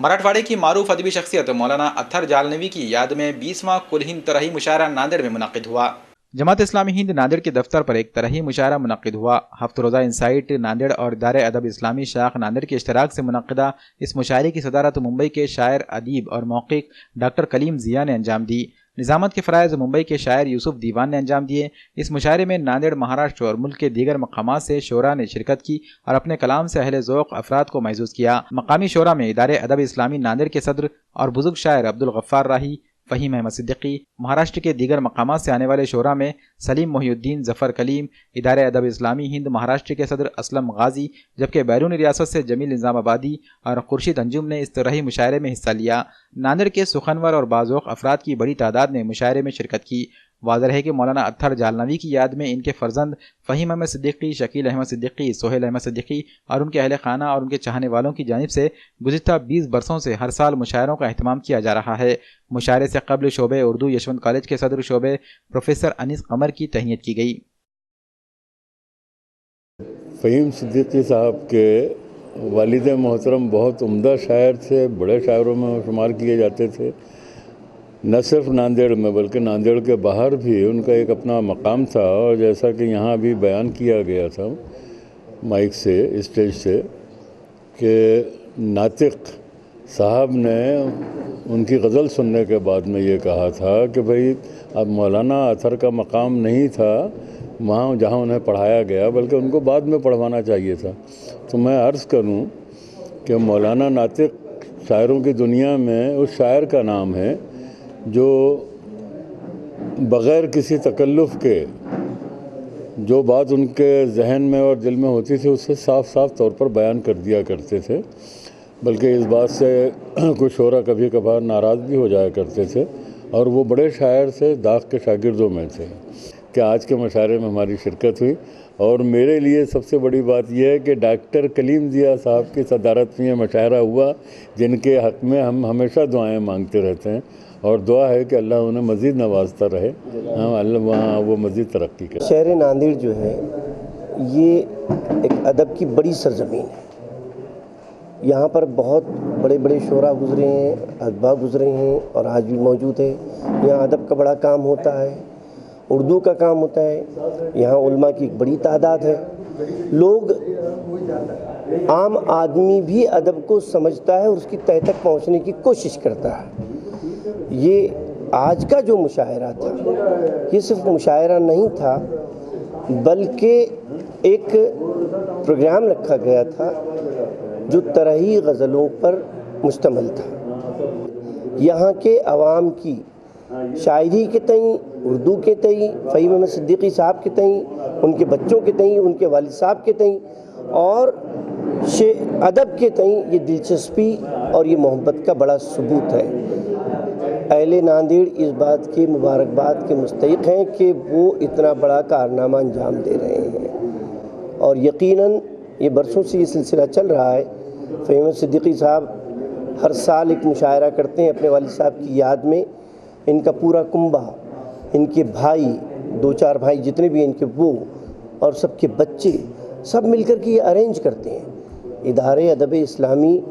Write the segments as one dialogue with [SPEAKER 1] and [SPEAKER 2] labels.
[SPEAKER 1] मराठवाड़े की मारूफ अदबी शख्सियत मौलाना अत्थर जालनवी की याद में 20वां कुल हिंद तरही मुशायरा नांदेड़ में मुनक्किद हुआ। जमात इस्लामी हिंद नांदेड़ के दफ्तर पर एक तरही मुशायरा मुनक्किद हुआ। हफ्त रोज़ा इंसाइट नांदेड़ और इदारे अदब इस्लामी शाख नांदेड़ के इश्तराक से मुनक्किदा इस मुशायरे की सदारत मुंबई के शायर, अदीब और मौक़िक़ डॉक्टर कलीम ज़िया ने अंजाम दी। निज़ामत के फ़राइज़ मुंबई के शायर यूसुफ दीवान ने अंजाम दिए। इस मुशायरे में नांदेड़, महाराष्ट्र और मुल्क के दीगर मकामात से शोरा ने शिरकत की और अपने कलाम से अहले ज़ौक़ अफराद को महसूस किया। मकामी शोरा में इदारे अदब इस्लामी नांदेड़ के सदर और बुजुर्ग शायर अब्दुल गफ्फार राही, फ़हीम अहमद सिद्दीकी, महाराष्ट्र के दीगर मकामात से आने वाले शोरा में सलीम मोहिउद्दीन, ज़फ़र कलीम, इदारे अदब इस्लामी हिंद महाराष्ट्र के सदर असलम गाजी, जबकि बैरून रियासत से जमील निज़ामाबादी और खुर्शीद अंजुम ने इस तरही मुशायरे में हिस्सा लिया। नांदेड़ के सुखनवर और बाज़ौक़ अफराद की बड़ी तादाद ने मुशायरे में शिरकत की। वाज़ह है कि मौलाना अत्थर जालनवी की याद में इनके फ़र्जंद फ़हीम अहमद सिद्दीकी, शकील अहमद सिद्दीकी, सोहेल अहमद सिद्दीकी और उनके अहले खाना और उनके चाहने वालों की जानिब से गुज़िश्ता 20 बरसों से हर साल मुशायरों का अहतमाम किया जा रहा है। मुशायरे से कबल शोबे उर्दू यशवंत कॉलेज के सदर शोबे प्रोफेसर अनीस कमर की तहनीत की गई।
[SPEAKER 2] फ़हीम सिद्दीकी साहब के वालिद मोहतरम बहुत उम्दा शायर थे, बड़े शायरों में शुमार किए जाते थे। न सिर्फ नांदेड़ में बल्कि नांदेड़ के बाहर भी उनका एक अपना मकाम था। और जैसा कि यहाँ भी बयान किया गया था माइक से, स्टेज से, कि नातिक साहब ने उनकी गज़ल सुनने के बाद में ये कहा था कि भाई अब मौलाना अत्थर का मकाम नहीं था वहाँ जहाँ उन्हें पढ़ाया गया, बल्कि उनको बाद में पढ़वाना चाहिए था। तो मैं अर्ज़ करूँ कि मौलाना नातिक शायरों की दुनिया में उस शायर का नाम है जो बग़ैर किसी तकल्लुफ़ के जो बात उनके जहन में और दिल में होती थी उससे साफ साफ तौर पर बयान कर दिया करते थे। बल्कि इस बात से कुछ शोरा कभी कभार नाराज़ भी हो जाया करते थे। और वो बड़े शायर थे, दाग के शागिर्दों में थे कि आज के मुशायरे में हमारी शिरकत हुई। और मेरे लिए सबसे बड़ी बात यह है कि डॉक्टर कलीम ज़िया साहब की सदारत में मुशायरा हुआ, जिनके हक़ में हम हमेशा दुआएं मांगते रहते हैं और दुआ है कि अल्लाह उन्हें मज़ीद नवाजता रहे। हाँ, अल्लाह वहाँ वो मज़ीद तरक्की करे।
[SPEAKER 3] शहर नांदेड़ जो है ये एक अदब की बड़ी सरजमीन है। यहाँ पर बहुत बड़े बड़े शोरा गुज़रे हैं, अदबा गुज़रे हैं और आज भी मौजूद है। यहाँ अदब का बड़ा काम होता है, उर्दू का काम होता है। यहाँ उलमा की एक बड़ी तादाद है। लोग, आम आदमी भी अदब को समझता है और उसकी तह तक पहुँचने की कोशिश करता है। ये आज का जो मुशायरा था ये सिर्फ मुशायरा नहीं था बल्कि एक प्रोग्राम रखा गया था जो तरही गज़लों पर मुश्तमिल था। यहाँ के अवाम की शायरी के तई, उर्दू के तई, फ़हीम अहमद सिद्दीकी साहब के तई, उनके बच्चों के तई, उनके वालिद साहब के तई और अदब के तई ये दिलचस्पी और ये मोहब्बत का बड़ा सबूत है। अहले नांदेड़ इस बात के मुबारकबाद के मुस्तहिक़ हैं कि वो इतना बड़ा कारनामा अंजाम दे रहे हैं। और यकीनन ये बरसों से ये सिलसिला चल रहा है। फ़हीम अहमद सिद्दीकी साहब हर साल एक मुशायरा करते हैं अपने वालिद साहब की याद में। इनका पूरा कुंबा, इनके भाई, 2-4 भाई जितने भी इनके, वो और सबके बच्चे सब मिलकर के ये अरेंज करते हैं। इदारे अदब इस्लामी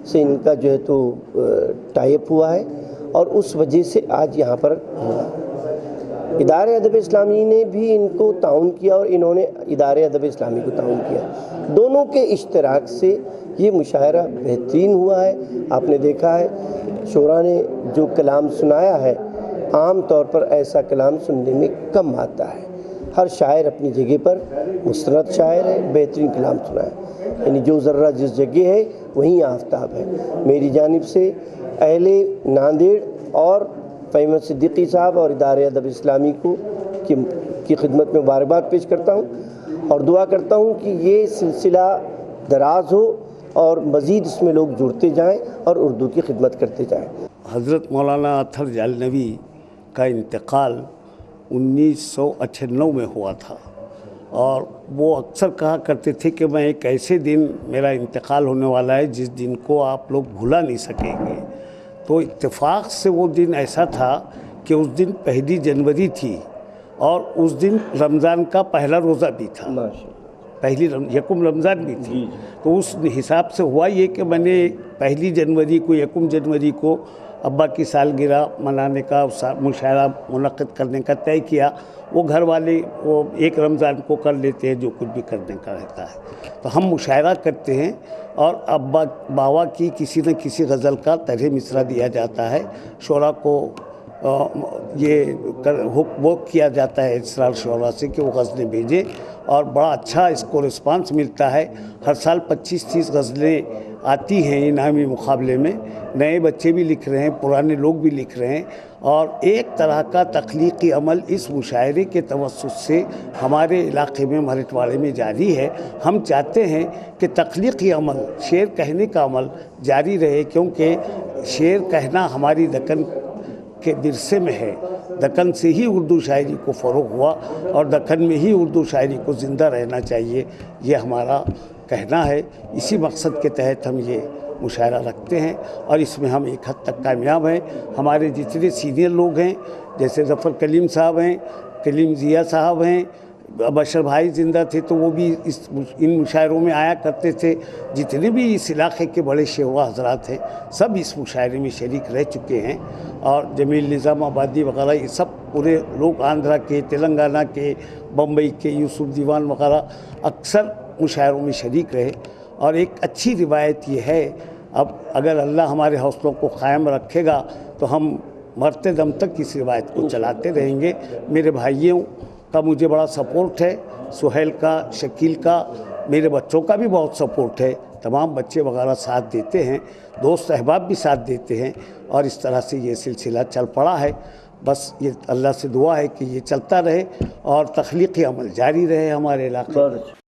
[SPEAKER 3] से इनका जो है तो टाइप हुआ है और उस वजह से आज यहाँ पर हुआ। इदारे अदब इस्लामी ने भी इनको ताउन किया और इन्होंने इदारे अदब इस्लामी को ताउन किया। दोनों के इश्तराक से ये मुशायरा बेहतरीन हुआ है। आपने देखा है शोरा ने जो कलाम सुनाया है, आम तौर पर ऐसा कलाम सुनने में कम आता है। हर शायर अपनी जगह पर मुस्तनद शायर है, बेहतरीन कलाम सुना है। यानी जो ज़र्रा जिस जगह है वहीं आफ्ताब है। मेरी जानिब से अहले नांदेड़ और फ़हीम अहमद सिद्दीकी साहब और इदारे अदब इस्लामी को की खिदमत में मुबारकबाद पेश करता हूँ और दुआ करता हूँ कि ये सिलसिला दराज हो और मज़ीद इसमें लोग जुड़ते जाएं और उर्दू की खिदमत करते जाएं।
[SPEAKER 4] हज़रत मौलाना अत्थर जालनवी का इंतकाल 1998 में हुआ था और वो अक्सर कहा करते थे कि मैं एक ऐसे दिन मेरा इंतकाल होने वाला है जिस दिन को आप लोग भुला नहीं सकेंगे। तो इत्तेफाक से वो दिन ऐसा था कि उस दिन 1 जनवरी थी और उस दिन रमज़ान का पहला रोज़ा भी था। पहली यकुम रमज़ान भी थी, तो उस हिसाब से हुआ ये कि मैंने 1 जनवरी को यकुम जनवरी को अब्बा की सालगिरह मनाने का मुशायरा मुनक़्क़िद करने का तय किया। वो घर वाले वो 1 रमज़ान को कर लेते हैं जो कुछ भी करने का रहता है, तो हम मुशायरा करते हैं और अब्बा बावा की किसी न किसी गज़ल का तरह मिसरा दिया जाता है। शोरा को वो किया जाता है इसरार शोरा से कि वो गज़लें भेजें और बड़ा अच्छा इसको रिस्पांस मिलता है। हर साल 25-30 गज़लें आती हैं इनामी मुकाबले में, नए बच्चे भी लिख रहे हैं, पुराने लोग भी लिख रहे हैं और एक तरह का तख्लीक़ी अमल इस मुशायरे के तवस्सुत से हमारे इलाके में मराठवाड़े में जारी है। हम चाहते हैं कि तख्लीक़ी अमल, शेर कहने का अमल जारी रहे, क्योंकि शेर कहना हमारी दक्कन के विरसे में है। दक्कन से ही उर्दू शायरी को फ़रोग़ हुआ और दक्कन में ही उर्दू शायरी को ज़िंदा रहना चाहिए, ये हमारा कहना है। इसी मकसद के तहत हम ये मुशायरा रखते हैं और इसमें हम एक हद तक कामयाब हैं। हमारे जितने सीनियर लोग हैं, जैसे ज़फ़र कलीम साहब हैं, कलीम ज़िया साहब हैं, बशर भाई ज़िंदा थे तो वो भी इन मुशायरों में आया करते थे। जितने भी इस इलाके के बड़े शेवा हज़रात हैं सब इस मुशायरे में शरीक रह चुके हैं और जमील निज़ाम आबादी वगैरह ये सब पूरे लोग आंध्रा के, तेलंगाना के, बम्बई के, यूसुफ दीवान वगैरह अक्सर मुशायरों में शरीक रहे। और एक अच्छी रिवायत ये है, अब अगर अल्लाह हमारे हौसलों को क़ायम रखेगा तो हम मरते दम तक इस रिवायत को चलाते रहेंगे। मेरे भाइयों का मुझे बड़ा सपोर्ट है, सुहेल का, शकील का, मेरे बच्चों का भी बहुत सपोर्ट है। तमाम बच्चे वगैरह साथ देते हैं, दोस्त अहबाब भी साथ देते हैं और इस तरह से ये सिलसिला चल पड़ा है। बस ये अल्लाह से दुआ है कि ये चलता रहे और तख्लीक़ी अमल जारी रहे हमारे इलाके में।